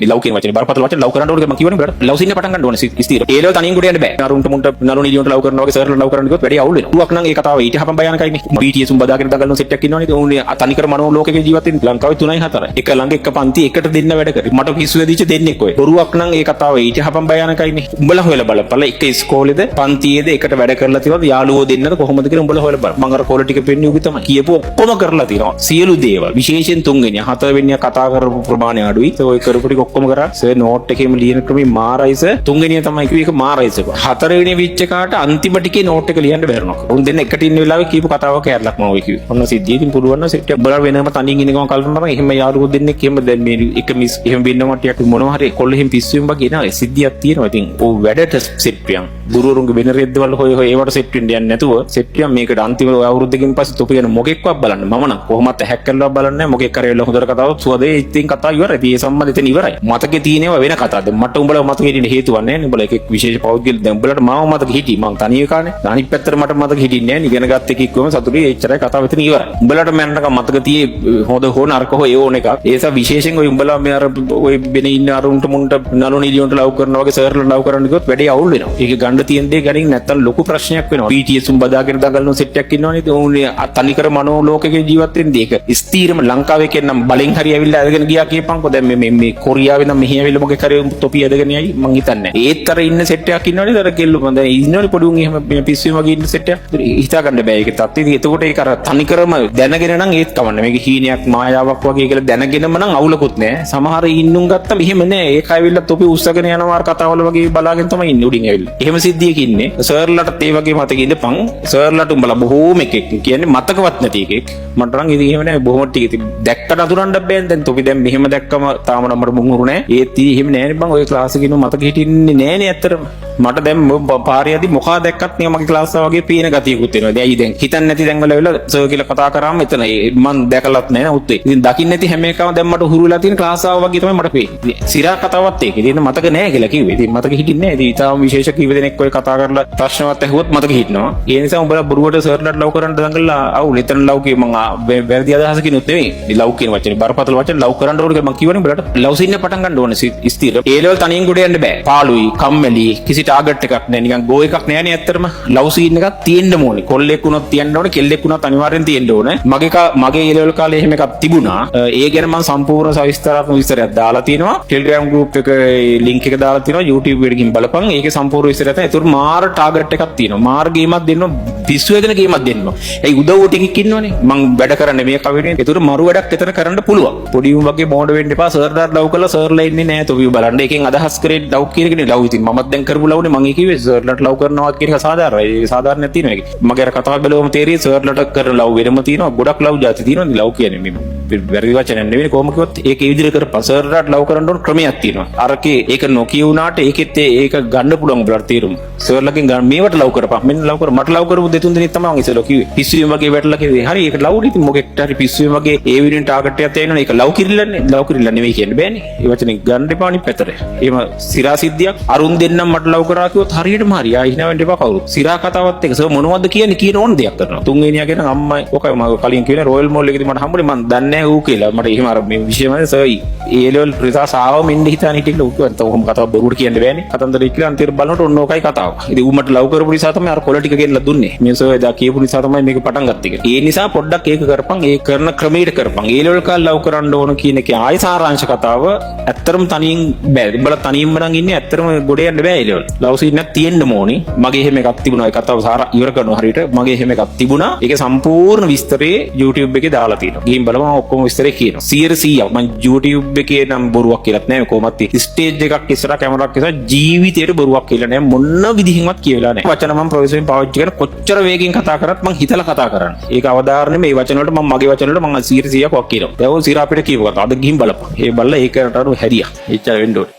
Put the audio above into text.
love කියන වචනේ බරපතල වචන ලව් කරන්න ඕනේ මම කියවනේ බලන්න ලව් සින්න පටන් ගන්න ඕනේ ස්ථිර ඒ ලෙවල් තනියෙන් ගොඩ යන්න බෑ අරුන්ට මුන්ට නළුන් ඉලියොන්ට ලව් කරනවා වගේ සර්ලට ලව් කරන්න ගියොත් වැඩි අවුල් වෙනවා ඌක් නම් ඒ කතාව ඊට හපන් බයනකයි මේ BTS උඹ දාගෙන දඟලන සෙට් එකක් ඉන්නවනේ උන්නේ තනිකර මනෝ ලෝකයක ජීවත් වෙන ලංකාවේ 3යි 4යි එක ළඟ එක පන්ති එකට දෙන්න වැඩ කරේ මට පිස්සු වෙදිච්ච දෙන්නෙක් ඔය බොරුවක් නම් ඒ කතාව ඊට හපන් බයනකයි මේ උඹලා හොයලා බලපළ එක ඉස්කෝලේද පන්තියේද එකට වැඩ කරලා තියෙනවද යාළුවෝ දෙන්නද කොහොමද කියලා උඹලා හොයලා බලන්න මම අර කෝල ටික පෙන්නේ උගේ තමයි කියපුව ඔක්කොම කරලා තියෙනවා සියලු දේවල් විශේෂයෙන් තුන්වෙනිය හතරවෙනිය කතා කරපු ප්‍රමාණය අඩුයි ඔය කරපු ටික ඔක්කොම කරා සර් නෝට් එකේම ලියන ක්‍රමේ මාරයිස තුන්වෙනිය තමයි කිව්වේ ඒක මාරයිස හතරවෙනිය විච්ච කාට අන්තිම ටිකේ නෝට් එක ලියන්න බැරනවා උන් දෙන්න එකට ඉන්න වෙලාවේ කියපු කතාවක් කැරලක් මම ඔය කිව්වේ ඔන්න සිද්ධියකින් පුළුවන් නම් සෙට් එක බලලා වෙනම තනියෙන් ඉන්න ගමන් කල්පනා කරනවා එහෙම යාළුවෝ දෙන්නෙක් එහෙම දැන් මේ එක මිස් එහෙම වෙන්නම ටිකක් මොනවා හරි කොල්ල එහෙම පිස්සුවෙන් වගේ නෑ සිද්ධියක් තියෙනවා ඉතින් ඔය වැඩට සෙට් පියන් දුරුරුන්ගේ වෙන රෙද්දවල හොය හොය ඒවට සෙට් වෙන්න යන්නේ නැතුව සෙට් පියන් මේකට අන්තිම අවුරුද්දකින් පස්සේ තොපි යන මොකෙක්වත් බලන්න මම නම් කොහොමත් හැක් කරලා බලන්නේ මොකෙක් කරේල හොඳට කතාවක් සුවදේ ඉතින් කතාව ඉවරයි මේ සම්බන්ධ එතන ඉවරයි මතකේ තියෙනවා වෙන කතාවක් දැන් මට උඹලා මතකේ හිටින්න හේතුවක් නැහැ නේ උඹලා එකෙක් විශේෂ පෞද්ගල දැන් උඹලට මාව මතක හිටියි මං තනිය කානේ අනිත් පැත්තට මට මතක හිටින්නේ නැහැ ඉගෙන ගත්ත එකෙක් කොහොම සතුටුයි එච්චරයි කතාව එතන ඉවරයි උඹලට මන්නක මතක තියේ හොඳ හෝ නරක හෝ ඒ ඕන එකක් ඒසා විශේෂයෙන් ඔය උඹලා මේ අර ඔය වෙන ඉන්න අරුන්ට මුන්ට නළුන් ඉලියොන්ට ලව් කරනවා වගේ සර්ලට ලව් කරන්න ගියොත් වැඩි අවුල් වෙනවා ඒක ගන්න තියෙන දේ ගනින් නැත්තම් ලොකු ප්‍රශ්නයක් වෙනවා BTS උඹ දාගෙන දඟලන සෙට් එකක් ඉන්නවනේ ඒ උන්නේ තනිකර මනෝ ලෝකයක ජීවත් වෙන්නේ ඒක ස්ථීරම ලංකාවේ කියනම් බලෙන් හරි ඇවිල්ලා අරගෙන ගියා කියපන්කෝ දැන් මේ කොරියාවේ නම් මෙහි ඇවිල්ලා මොකේ කරේ තොපි ඇදගෙන යයි මං හිතන්නේ ඒත් අර ඉන්න සෙට් එකක් ඉන්නවනේ අර කෙල්ල මම දැන් ඉන්නවනේ පොඩි උන් එහෙම මේ පිස්සුවෙන් වගේ ඉන්න සෙට් එකක් හිතා ගන්න බෑ ඒක තත්ත්වෙ ඉතින් එතකොට ඒක අර තනිකරම දැනගෙන නම් ඒත් කවන්න මේක හීනයක් මායාවක් වගේ කියලා දැනගෙනම නම් අවුලකුත් නෑ සමහර ඉන්නුන් ගත්තා මෙහෙම නෑ ඒක ඇවිල්ලා තොපි උස්සගෙන යනවා අර කතාවල වගේ බලාගෙන තමයි ඉන්නේ උඩින් ඇවිල්ලා එහෙම සිද්ධියක ඉන්නේ සර්ලටත් ඒ වගේ මතක ඉඳපන් සර්ලට උඹලා බොහෝම එකෙක් කියන්නේ මතකවත් නැති එකෙක් මට නම් ඉතින් එහෙම නෑ බොහොම ටික ඉතින් දැක්කට අඳුරන්න බෑන් දැන් තොපි දැන් මෙහෙම දැක්කම තාම නම් මට මුහුරු නෑ ඒත් ඉතින් එහෙම නෑනේ බං ඔය ක්ලාස් එකේ ඉන්න මතක හිටින්නේ නෑනේ ඇත්තටම මට දැන් පාරියදී මොකා දැක්කත් නිකන් මගේ ක්ලාස් එක වගේ පේන ගතියකුත් එනවා දැන් ඇයි දැන් හිතන්නේ නැති දැන් වල වෙලා සර් කියලා කතා කරාම එතන මම දැකලත් නෑ උත්තේ ඉතින් දකින්න නැති හැම එකම දැන් මට හුරු වෙලා තියෙන ක්ලාස් ආව වගේ තමයි මට පේන්නේ සිරා කතාවත් ඒක ඉතින් මතක නෑ කියලා කිව්වේ ඉතින් මතක හිටින්නේ නෑ ඉතින් ඊටාම විශේෂ කීප දෙනෙක් ඔය කතා කරලා ප්‍රශ්නවත් ඇහුවොත් මතක හිටිනවා ඒ නිසා උඹලා බොරුවට සර්ලට ලව් කරන්න දඟලලා අවුල් එතන ලව් කිය මම වැරදි අදහසකින් උත් නෙවෙයි මේ ලව් කියන වචනේ බරපතල වචන ලව් කරන්න ඕනේ කියලා මම කියවනේ උඹලට ලව් සින්න පටන් ගන්න ඕනේ ස්ථිර ඒ ලෙවල් තනියෙන් ගොඩ යන්න බෑ පාළුයි කම්මැලි කිසි ටාගට් එකක් නෑ නිකන් ගෝ එකක් නෑනේ ඇත්තටම ලව් සීන් එකක් තියෙන්න ඕනේ කොල්ලෙක් වුණොත් තියන්න ඕනේ කෙල්ලෙක් වුණත් අනිවාර්යෙන් තියෙන්න ඕනේ මගේ ඒ ලෙවල් කාලේ එහෙම එකක් තිබුණා ඒ ගැන මම සම්පූර්ණ සවිස්තරාත්මක විස්තරයක් දාලා තියෙනවා Telegram group එක link එක දාලා තියෙනවා YouTube එකකින් බලපන් ඒකේ සම්පූර්ණ විස්තරය තමයි ඒතර මාර ටාගට් එකක් තියෙනවා මාර ගේමක් දෙන්නවා පිස්සු වෙන ගේමක් දෙන්නවා ඒ උදව් ටිකක් ඉන්නවනේ මම වැඩ කරන්නේ මේ කවිනේ ඒතර මරු වැඩක් එතන කරන්න පුළුවන් පොඩි උන් වගේ මොඩ වෙන්න එපා සර්දාට ලව් කරලා සර්ලා ඉන්නේ නෑ තොපි බලන්න ඒකෙන් අදහස් කරේ ලව් කියන එකනේ ලව් ඉතින් මමත් දැන් කරපු ලව්නේ මම කිව්වේ සර්ලට ලව් කරනවා කියන එක සාධාරණයි ඒක සාධාරණයක් තියෙනවා ඒක මගේ අර කතාව බලවම තේරියේ සර්ලට කරන ලව් වෙනම තියෙනවා ගොඩක් ලව් જાති තියෙනවා ලව් කියන්නේ මේ වැරදි වචන නෙවෙයි කොහොම කිව්වොත් ඒක ඒ විදිහට කරපන් සර්ලට ලව් කරන්න ඕන ක්‍රමයක් තියෙනවා අරකේ ඒක නොකිය වුණාට ඒකෙත් ඒක ගන්න පුළුවන් බලන්න තීරුම සර්ලකින් ගන්න මේවට ලව් කරපන් මෙන්න ලව් කර මට ලව් කරපු දෙතුන් දෙනෙක් තමයි මම ඉස්සෙල්ලා කිව්වේ පිස්සුවෙන් වගේ වැටලා කිව්වේ හරි ඒක ලව් ඉතින් මොකෙක්ට හරි පිස්සුවෙන් වගේ ඒ විදිහෙන් ටාගට් එකක් තියෙනවනේ ඒක ලව් කිරිල්ලන්නේ ලව් කිරිල්ල නෙවෙයි කියන්න බෑනේ ඒ වචනේ ගන්න එපා අනිත් පැත්තට එහෙම සිරා සිද්ධියක් අරුන් දෙන්නම් මට ලව් කරා කිව්වොත් හරියටම හරි ආ හිනා වෙන්න එපා කවුරු සිරා කතාවත් එක සර් මොනවද කියන්නේ කියන ඕන දෙයක් කරනවා තුන්වෙනියා කියන අම්මයි ඔකයි මම කලින් කිව්වේ රොයල් මෝල් එකේදී මට හම්බුනේ මම දන්නේ නැහැ ඌ කියලා මට එහෙම අර මේ විශේෂම සර් ඒ ලෙවල් ප්‍රිසාස් ආව මෙන්න හිතාන හිටින්න ඌ කිව්වා තව කොහොම කතාව බොරුවට කියන්න බෑනේ කතන්දර කියලා අන්තිමට බලනකොට ඔන්න ඕකයි කතාව ඉතින් ඌ මට ලව් කරපු නිසා තමයි අර කොළ ටික ගෙන්නලා දුන්නේ මේ සර් එදා කියපු නිසා තමයි මේක පටන් ගත්තේ කියලා ඒ නිසා පොඩ්ඩක් ඒක කරපන් ඒ කරන ක්‍රමයට කරපන් ඒ ලෙවල් කාල ලව් කරන්න ඕන කියන එකේ ආයි සාරාංශ කතාව ඇත්තටම තනියෙන් බෑ උඹලා තනියෙන්ම නම් ඉන්නේ ඇත්තටම ගොඩ යන්න බෑ ඒ ලෙවල් ලව් සීන් එකක් තියෙන්න ඕනේ මගේ එහෙම එකක් තිබුණා ඒ කතාව සාරා ඉවර කරනවා හරියට මගේ එහෙම එකක් තිබුණා ඒකේ සම්පූර්ණ විස්තරේ YouTube එකේ දාලා තියෙනවා ගිහින් බලපන් ඔක්කොම විස්තරේ කියනවා 100% මම YouTube එකේ නම් බොරුවක් කියලාත් නෑ කොහොමත් ස්ටේජ් එකක් ඉස්සරහ කැමරාවක් ඉස්සරහ ජීවිතේට බොරුවක් කියලා නෑ මොන විදිහින්වත් කියවිලා නෑ වචන මම ප්‍රොෆෙසරෙන් පාවිච්චි කරන කොච්චර වේගෙන් කතා කරත් මම හිතලා කතා කරන්නේ ඒක අවදාරනේ මේ වචන වලට මම මගේ වචන වලට මම 100%ක් වක් කියනවා දැන් ඔය සිරා අපිට කියපුවා අද ගිහින් බලපන් ඒ බලලා ඒකට අර හැරියා එච්චර වෙන්න ඕනේ